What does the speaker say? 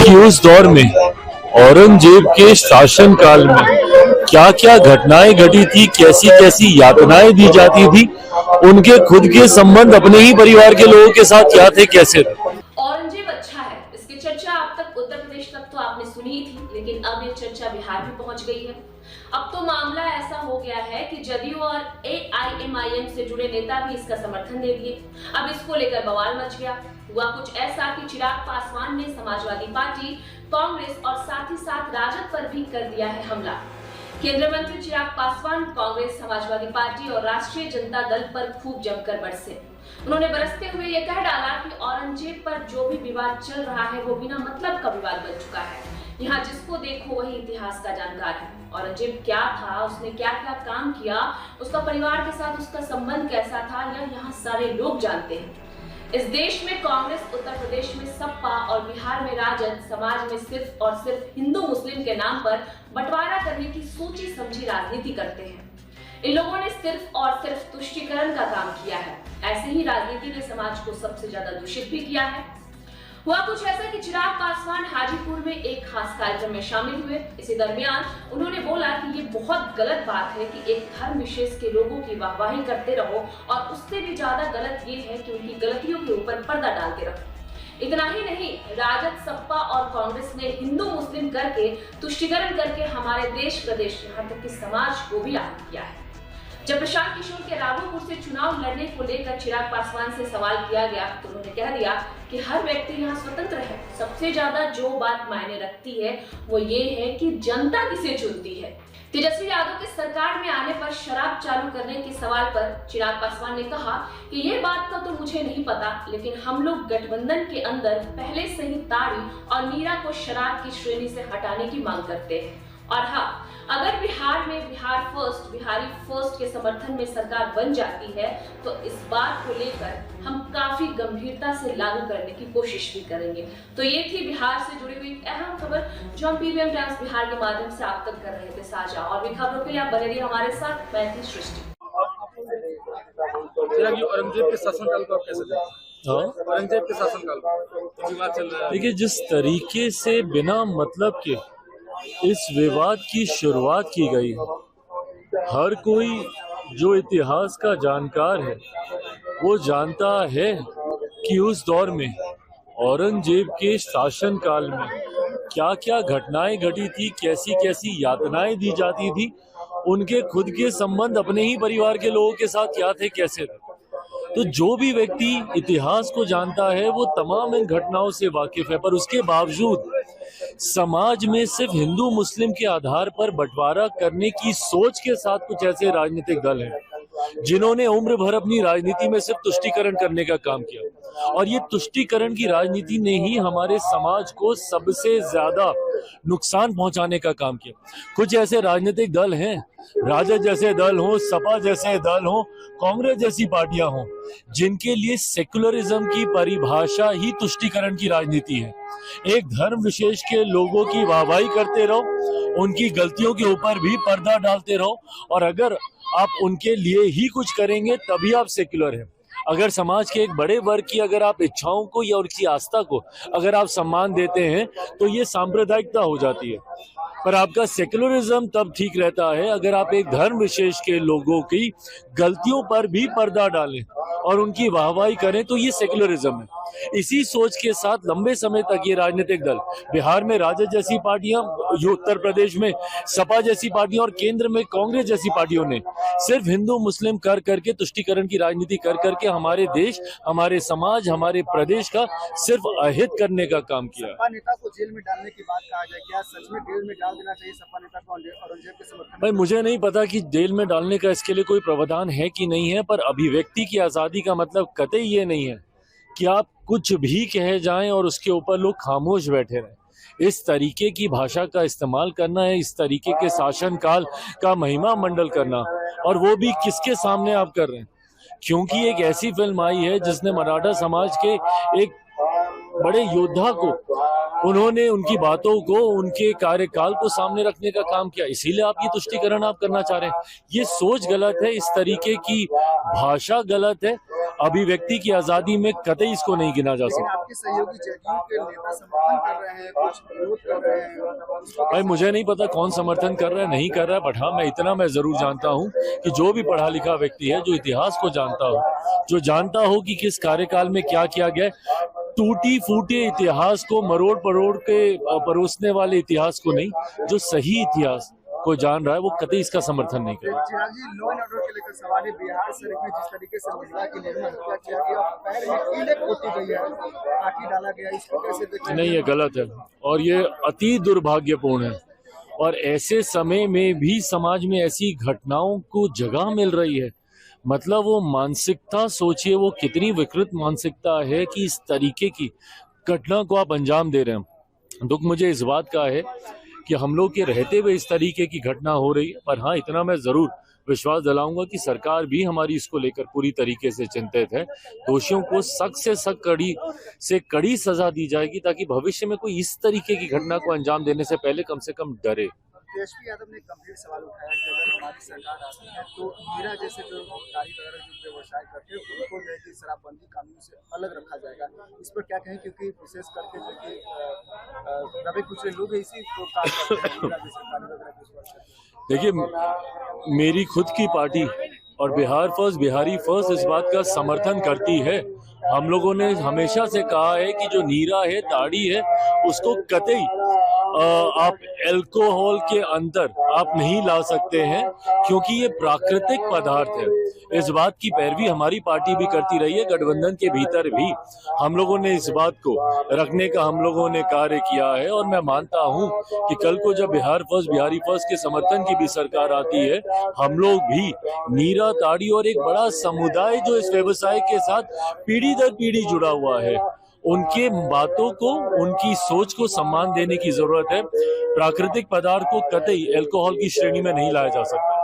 कि उस दौर में औरंगजेब के शासनकाल में क्या क्या घटनाएं घटी थी, कैसी कैसी यातनाएं दी जाती थी, उनके खुद के संबंध अपने ही परिवार के लोगों के साथ क्या थे, कैसे थे। औरंगजेब अच्छा है, इसकी चर्चा अब तक उत्तर प्रदेश तक तो आपने सुनी ही थी, लेकिन अब ये चर्चा बिहार भी पहुंच गई है। अब तो मामला ऐसा हो गया है कि जदयू और AIMIM से जुड़े नेता भी इसका समर्थन दे दिए। अब इसको लेकर बवाल मच गया। हुआ कुछ ऐसा कि चिराग पासवान ने समाजवादी पार्टी, कांग्रेस और साथ ही साथ राजद पर भी कर दिया है हमला। केंद्रीय मंत्री चिराग पासवान कांग्रेस, समाजवादी पार्टी और राष्ट्रीय जनता दल पर खूब जमकर बरसे। उन्होंने बरसते हुए यह कह डाला कि औरंगजेब पर जो भी विवाद चल रहा है वो बिना मतलब का विवाद बन चुका है। यहाँ जिसको देखो वही इतिहास का जानकार है। औरंगजेब क्या था, उसने क्या क्या काम किया, उसका परिवार के साथ उसका संबंध कैसा था, यह यहाँ सारे लोग जानते हैं। इस देश में कांग्रेस, उत्तर प्रदेश में सपा और बिहार में राजद समाज में सिर्फ और सिर्फ हिंदू मुस्लिम के नाम पर बंटवारा करने की सोची समझी राजनीति करते हैं। इन लोगों ने सिर्फ और सिर्फ तुष्टीकरण का काम किया है। ऐसे ही राजनीति ने समाज को सबसे ज्यादा दूषित भी किया है। हुआ कुछ ऐसा कि चिराग पासवान हाजीपुर में एक खास कार्यक्रम में शामिल हुए। इसी दरमियान उन्होंने बोला कि ये बहुत गलत बात है कि एक धर्म विशेष के लोगों की वाहवाही करते रहो, और उससे भी ज्यादा गलत ये है कि उनकी गलतियों के ऊपर पर्दा डालते रहो। इतना ही नहीं, राजद, सपा और कांग्रेस ने हिंदू मुस्लिम करके तुष्टीकरण करके हमारे देश प्रदेश यहाँ तक कि समाज को भी आहत किया है। जब प्रशांत किशोर के राघोपुर से चुनाव लड़ने को लेकर चिराग पासवान से सवाल किया गया तो उन्होंने कह दिया कि हर व्यक्ति यहाँ स्वतंत्र है। सबसे ज्यादा जो बात मायने रखती है वो ये है कि जनता किसे चुनती है। तेजस्वी यादव की सरकार में आने पर शराब चालू करने के सवाल पर चिराग पासवान ने कहा कि ये बात का तो मुझे नहीं पता, लेकिन हम लोग गठबंधन के अंदर पहले से ही ताड़ी और नीरा को शराब की श्रेणी से हटाने की मांग करते हैं। और हाँ, अगर बिहार में बिहारी फर्स्ट के समर्थन में सरकार बन जाती है तो इस बात को लेकर हम काफी गंभीरता से लागू करने की कोशिश भी करेंगे। तो ये थी बिहार से जुड़ी हुई अहम खबर जो हम PBM टाइम्स बिहार के माध्यम से आप तक कर रहे थे साझा। और भी खबरों के लिए आप बने रहिए हमारे साथ। मैं थी सृष्टि। औरंगजेब के शासनकाल को आप कैसे देखते हैं? औरंगजेब के शासनकाल को विवाद चल रहा है। देखिए, जिस तरीके से बिना मतलब के इस विवाद की शुरुआत की गई है, हर कोई जो इतिहास का जानकार है वो जानता है कि उस दौर में औरंगजेब के शासनकाल में क्या क्या घटनाएं घटी थी, कैसी कैसी यातनाएं दी जाती थी, उनके खुद के संबंध अपने ही परिवार के लोगों के साथ क्या थे, कैसे थे। तो जो भी व्यक्ति इतिहास को जानता है वो तमाम इन घटनाओं से वाकिफ है, पर उसके बावजूद समाज में सिर्फ हिंदू मुस्लिम के आधार पर बंटवारा करने की सोच के साथ कुछ ऐसे राजनीतिक दल हैं जिन्होंने उम्र भर अपनी राजनीति में सिर्फ तुष्टीकरण करने का काम किया, और ये तुष्टीकरण की राजनीति ने ही हमारे समाज को सबसे ज्यादा नुकसान पहुंचाने का काम किया। कुछ ऐसे राजनीतिक दल हैं, राजद जैसे दल हो, सपा जैसे दल हो, कांग्रेस जैसी पार्टियां हों, जिनके लिए सेक्युलरिज्म की परिभाषा ही तुष्टीकरण की राजनीति है। एक धर्म विशेष के लोगों की वाहवाही करते रहो, उनकी गलतियों के ऊपर भी पर्दा डालते रहो, और अगर आप उनके लिए ही कुछ करेंगे तभी आप सेक्युलर हैं। अगर समाज के एक बड़े वर्ग की अगर आप इच्छाओं को या उनकी आस्था को अगर आप सम्मान देते हैं तो ये सांप्रदायिकता हो जाती है। पर आपका सेक्युलरिज्म तब ठीक रहता है अगर आप एक धर्म विशेष के लोगों की गलतियों पर भी पर्दा डालें और उनकी वाहवाही करें, तो ये सेक्युलरिज्म है। इसी सोच के साथ लंबे समय तक ये राजनीतिक दल, बिहार में राजद जैसी पार्टियां, उत्तर प्रदेश में सपा जैसी पार्टियां और केंद्र में कांग्रेस जैसी पार्टियों ने सिर्फ हिंदू मुस्लिम कर करके तुष्टीकरण की राजनीति कर करके हमारे देश, हमारे समाज, हमारे प्रदेश का सिर्फ अहित करने का काम किया। सपा नेता को जेल में डालने की बात कहा जाए, क्या सच में जेल में डाल देना चाहिए सपा नेता को औरंगजेब के समर्थन? भाई, मुझे नहीं पता कि जेल में डालने का इसके लिए कोई प्रावधान है कि नहीं है, पर अभिव्यक्ति की आजादी का मतलब कतई ये नहीं है कि आप कुछ भी कहे जाएं और उसके ऊपर लोग खामोश बैठे रहें। इस तरीके की भाषा का इस्तेमाल करना है, इस तरीके के शासनकाल का महिमा मंडल करना, और वो भी किसके सामने आप कर रहे हैं? क्योंकि एक ऐसी फिल्म आई है जिसने मराठा समाज के एक बड़े योद्धा को, उन्होंने उनकी बातों को, उनके कार्यकाल को सामने रखने का काम किया, इसीलिए आप ये तुष्टीकरण आप करना चाह रहे हैं। ये सोच गलत है, इस तरीके की भाषा गलत है, अभिव्यक्ति की आजादी में कतई इसको नहीं गिना जा लेकिन सकता। आपके सहयोगी जदयू के नेता समर्थन कर रहे हैं, कुछ विरोध कर रहे हैं। भाई मुझे नहीं पता कौन समर्थन कर रहा है नहीं कर रहा है, बट हाँ मैं इतना मैं जरूर जानता हूँ कि जो भी पढ़ा लिखा व्यक्ति है, जो इतिहास को जानता हो, जो जानता हो कि किस कार्यकाल में क्या किया गया, टूटी फूटे इतिहास को मरोड़ परोड़ के परोसने वाले इतिहास को नहीं, जो सही इतिहास को जान रहा है वो कतई इसका समर्थन नहीं करेगा। चिराग जी, लॉ एंड ऑर्डर के लेकर सवाल है। बिहार शरीफ में जिस तरीके से महिला की निर्मम हत्या किया गया, पैर में कीले पोती गई है, काटी डाला गया, इसको कैसे देखते हैं? नहीं, ये गलत है और ये अति दुर्भाग्यपूर्ण है। और ऐसे समय में भी समाज में ऐसी घटनाओं को जगह मिल रही है, मतलब वो मानसिकता सोचिए वो कितनी विकृत मानसिकता है कि इस तरीके की घटना को आप अंजाम दे रहे हैं। दुख मुझे इस बात का है कि हम लोग के रहते हुए इस तरीके की घटना हो रही है, पर हाँ इतना मैं जरूर विश्वास दिलाऊंगा कि सरकार भी हमारी इसको लेकर पूरी तरीके से चिंतित है। दोषियों को सख्त से सख्त कड़ी सजा दी जाएगी ताकि भविष्य में कोई इस तरीके की घटना को अंजाम देने से पहले कम से कम डरे। तेजस्वी यादव ने गंभीर सवाल उठाया कि अगर हमारी सरकार आती है तो मीरा जैसे जो गाड़ी वगैरह जो व्यवसाय करते हैं उनको जो है कि शराबबंदी कानून से अलग रखा जाएगा। इस पर क्या कहें, क्योंकि विशेष करके जो कि दबे कुचले लोग इसी को काम करते हैं, मीरा जैसे गाड़ी वगैरह के ऊपर करते हैं। देखिए मेरी खुद की पार्टी और बिहार फर्स्ट बिहारी फर्स्ट इस बात का समर्थन करती है। हम लोगों ने हमेशा से कहा है कि जो नीरा है, ताड़ी है, उसको कतई आप अल्कोहल के अंदर आप नहीं ला सकते हैं क्योंकि ये प्राकृतिक पदार्थ है। इस बात की पैरवी हमारी पार्टी भी करती रही है, गठबंधन के भीतर भी हम लोगों ने इस बात को रखने का हम लोगों ने कार्य किया है। और मैं मानता हूं कि कल को जब बिहार फर्स्ट बिहारी फर्स्ट के समर्थन की भी सरकार आती है, हम लोग भी नीरा, ताड़ी और एक बड़ा समुदाय जो इस व्यवसाय के साथ पीढ़ी दर पीढ़ी जुड़ा हुआ है, उनके बातों को, उनकी सोच को सम्मान देने की जरूरत है। प्राकृतिक पदार्थ को कतई अल्कोहल की श्रेणी में नहीं लाया जा सकता।